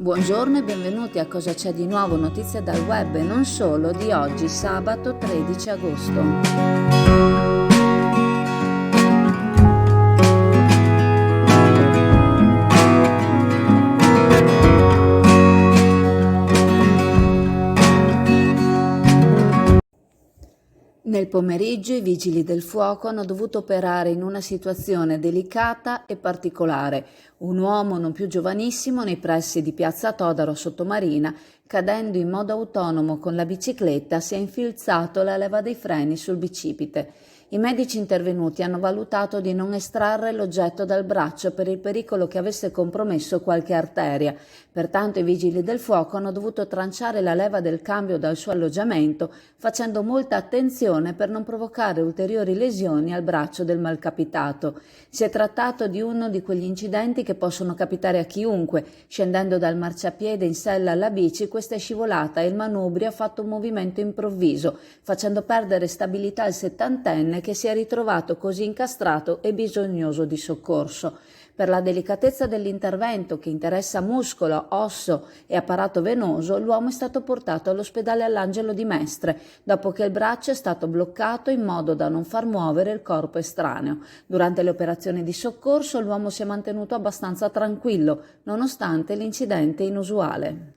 Buongiorno e benvenuti a Cosa c'è di nuovo, notizie dal web e non solo di oggi, sabato 13 agosto. Nel pomeriggio i vigili del fuoco hanno dovuto operare in una situazione delicata e particolare. Un uomo non più giovanissimo nei pressi di Piazza Todaro Sottomarina, cadendo in modo autonomo con la bicicletta, si è infilzato la leva dei freni sul bicipite. I medici intervenuti hanno valutato di non estrarre l'oggetto dal braccio per il pericolo che avesse compromesso qualche arteria. Pertanto i vigili del fuoco hanno dovuto tranciare la leva del cambio dal suo alloggiamento, facendo molta attenzione per non provocare ulteriori lesioni al braccio del malcapitato. Si è trattato di uno di quegli incidenti che possono capitare a chiunque. Scendendo dal marciapiede in sella alla bici, questa è scivolata e il manubrio ha fatto un movimento improvviso, facendo perdere stabilità al settantenne che si è ritrovato così incastrato e bisognoso di soccorso. Per la delicatezza dell'intervento, che interessa muscolo, osso e apparato venoso, l'uomo è stato portato all'ospedale all'Angelo di Mestre, dopo che il braccio è stato bloccato in modo da non far muovere il corpo estraneo. Durante le operazioni di soccorso l'uomo si è mantenuto abbastanza tranquillo, nonostante l'incidente inusuale.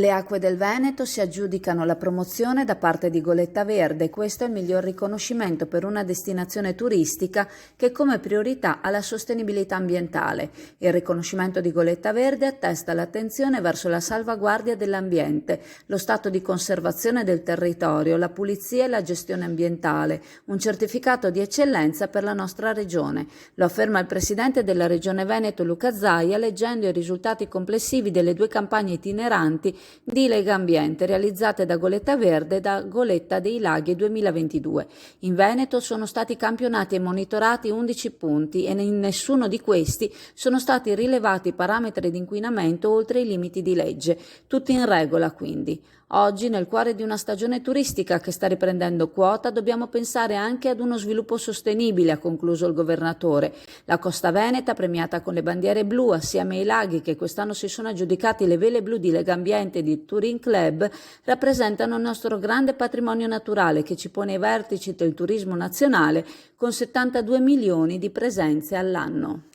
Le acque del Veneto si aggiudicano la promozione da parte di Goletta Verde. Questo è il miglior riconoscimento per una destinazione turistica che come priorità ha la sostenibilità ambientale. Il riconoscimento di Goletta Verde attesta l'attenzione verso la salvaguardia dell'ambiente, lo stato di conservazione del territorio, la pulizia e la gestione ambientale, un certificato di eccellenza per la nostra regione. Lo afferma il presidente della Regione Veneto Luca Zaia leggendo i risultati complessivi delle due campagne itineranti di Lega Ambiente realizzate da Goletta Verde e da Goletta dei Laghi 2022. In Veneto sono stati campionati e monitorati 11 punti e in nessuno di questi sono stati rilevati parametri di inquinamento oltre i limiti di legge. Tutti in regola quindi. Oggi, nel cuore di una stagione turistica che sta riprendendo quota, dobbiamo pensare anche ad uno sviluppo sostenibile, ha concluso il governatore. La Costa Veneta, premiata con le bandiere blu, assieme ai laghi che quest'anno si sono aggiudicati le vele blu di Legambiente e di Touring Club, rappresentano il nostro grande patrimonio naturale che ci pone ai vertici del turismo nazionale con 72 milioni di presenze all'anno.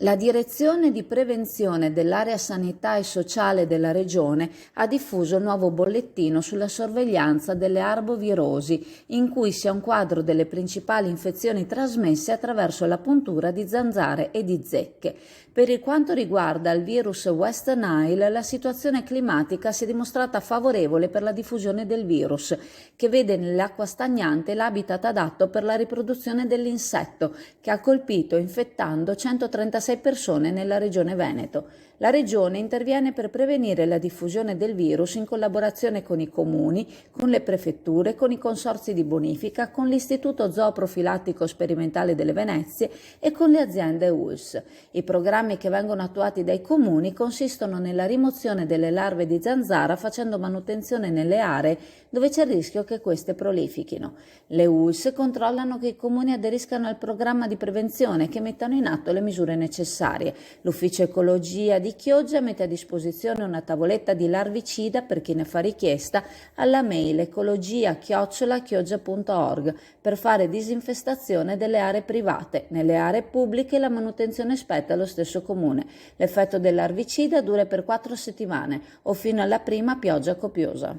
La Direzione di Prevenzione dell'Area Sanità e Sociale della Regione ha diffuso il nuovo bollettino sulla sorveglianza delle arbovirosi, in cui si ha un quadro delle principali infezioni trasmesse attraverso la puntura di zanzare e di zecche. Per quanto riguarda il virus West Nile, la situazione climatica si è dimostrata favorevole per la diffusione del virus, che vede nell'acqua stagnante l'habitat adatto per la riproduzione dell'insetto, che ha colpito infettando 136 persone nella regione Veneto. La regione interviene per prevenire la diffusione del virus in collaborazione con i comuni, con le prefetture, con i consorzi di bonifica, con l'Istituto Zooprofilattico Sperimentale delle Venezie e con le aziende ULSS. I programmi che vengono attuati dai comuni consistono nella rimozione delle larve di zanzara facendo manutenzione nelle aree dove c'è il rischio che queste prolifichino. Le ULSS controllano che i comuni aderiscano al programma di prevenzione e che mettano in atto le misure necessarie. L'Ufficio Ecologia di di Chioggia mette a disposizione una tavoletta di larvicida per chi ne fa richiesta alla mail ecologia@chioggia.org per fare disinfestazione delle aree private. Nelle aree pubbliche la manutenzione spetta allo stesso comune. L'effetto dell'larvicida dura per 4 settimane o fino alla prima pioggia copiosa.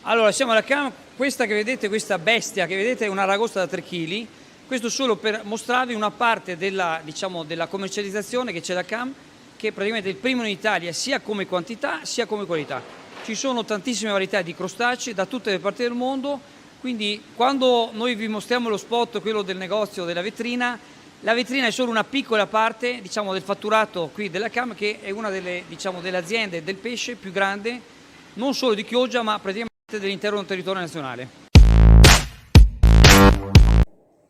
Allora, siamo alla CAM, questa questa bestia che vedete è una ragosta da 3 kg, questo solo per mostrarvi una parte della commercializzazione che c'è la CAM, che è praticamente il primo in Italia sia come quantità sia come qualità. Ci sono tantissime varietà di crostacei da tutte le parti del mondo, quindi quando noi vi mostriamo lo spot, quello del negozio, della vetrina, la vetrina è solo una piccola parte del fatturato qui della CAM, che è una delle aziende del pesce più grande, non solo di Chioggia ma praticamente dell'intero territorio nazionale.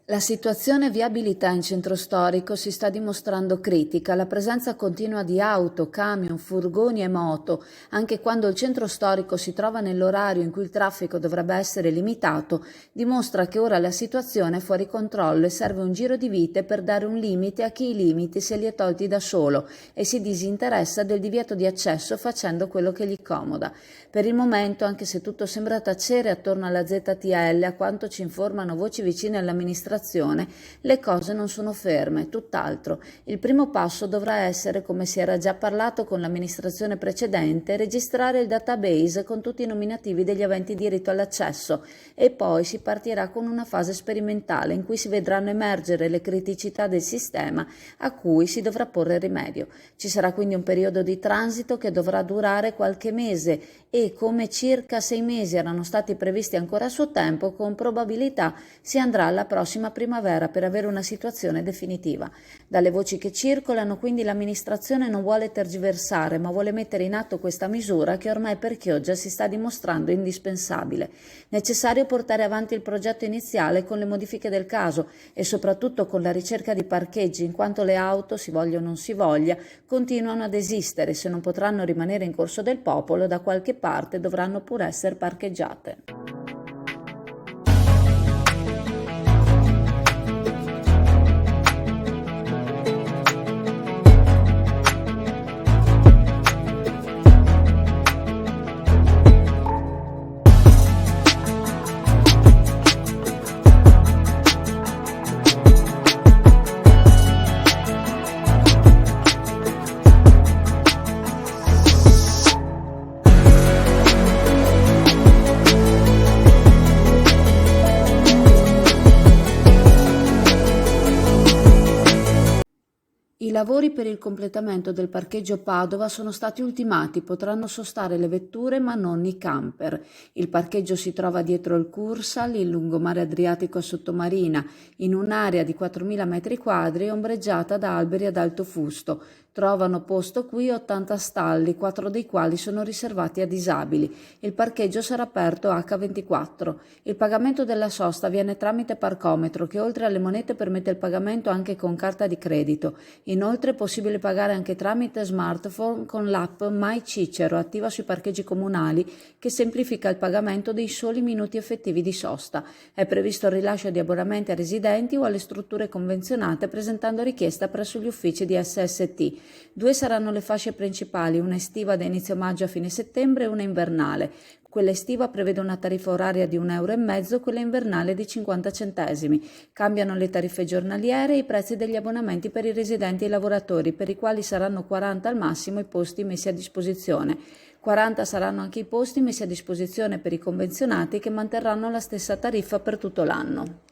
La situazione viabilità in centro storico si sta dimostrando critica. La presenza continua di auto, camion, furgoni e moto, anche quando il centro storico si trova nell'orario in cui il traffico dovrebbe essere limitato, dimostra che ora la situazione è fuori controllo e serve un giro di vite per dare un limite a chi i limiti se li è tolti da solo e si disinteressa del divieto di accesso facendo quello che gli comoda. Per il momento, anche se tutto sembra tacere attorno alla ZTL, a quanto ci informano voci vicine all'amministrazione, le cose non sono ferme, tutt'altro. Il primo passo dovrà essere, come si era già parlato con l'amministrazione precedente, registrare il database con tutti i nominativi degli aventi diritto all'accesso e poi si partirà con una fase sperimentale in cui si vedranno emergere le criticità del sistema a cui si dovrà porre rimedio. Ci sarà quindi un periodo di transito che dovrà durare qualche mese e, come circa 6 mesi erano stati previsti ancora a suo tempo, con probabilità si andrà alla prossima primavera per avere una situazione definitiva. Dalle voci che circolano, quindi, l'amministrazione non vuole tergiversare, ma vuole mettere in atto questa misura che ormai per Chioggia si sta dimostrando indispensabile. Necessario portare avanti il progetto iniziale con le modifiche del caso e soprattutto con la ricerca di parcheggi, in quanto le auto, si voglia o non si voglia, continuano ad esistere. Se non potranno rimanere in corso del popolo, da qualche parte dovranno pur essere parcheggiate. I lavori per il completamento del parcheggio Padova sono stati ultimati, potranno sostare le vetture ma non i camper. Il parcheggio si trova dietro il Cursal, il lungomare Adriatico a Sottomarina, in un'area di 4.000 metri quadri ombreggiata da alberi ad alto fusto. Trovano posto qui 80 stalli, 4 dei quali sono riservati a disabili. Il parcheggio sarà aperto H24. Il pagamento della sosta avviene tramite parcometro, che oltre alle monete permette il pagamento anche con carta di credito. Inoltre è possibile pagare anche tramite smartphone con l'app My Cicero, attiva sui parcheggi comunali, che semplifica il pagamento dei soli minuti effettivi di sosta. È previsto il rilascio di abbonamenti a residenti o alle strutture convenzionate presentando richiesta presso gli uffici di SST. 2 saranno le fasce principali, una estiva da inizio maggio a fine settembre e una invernale. Quella estiva prevede una tariffa oraria di 1,5 €, quella invernale di 50 centesimi. Cambiano le tariffe giornaliere e i prezzi degli abbonamenti per i residenti e i lavoratori, per i quali saranno 40 al massimo i posti messi a disposizione. 40 saranno anche i posti messi a disposizione per i convenzionati, che manterranno la stessa tariffa per tutto l'anno.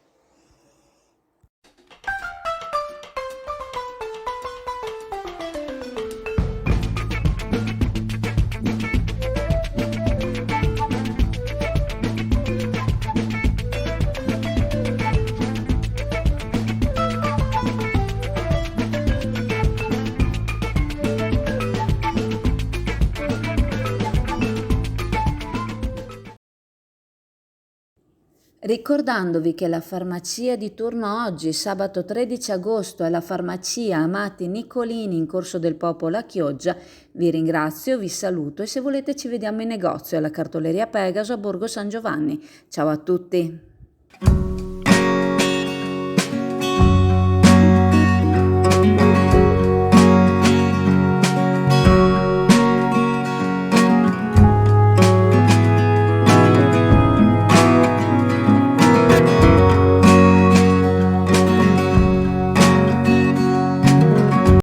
Ricordandovi che la farmacia di turno oggi, sabato 13 agosto, è la farmacia Amati Nicolini in Corso del Popolo a Chioggia, vi ringrazio, vi saluto e se volete ci vediamo in negozio alla cartoleria Pegaso a Borgo San Giovanni. Ciao a tutti!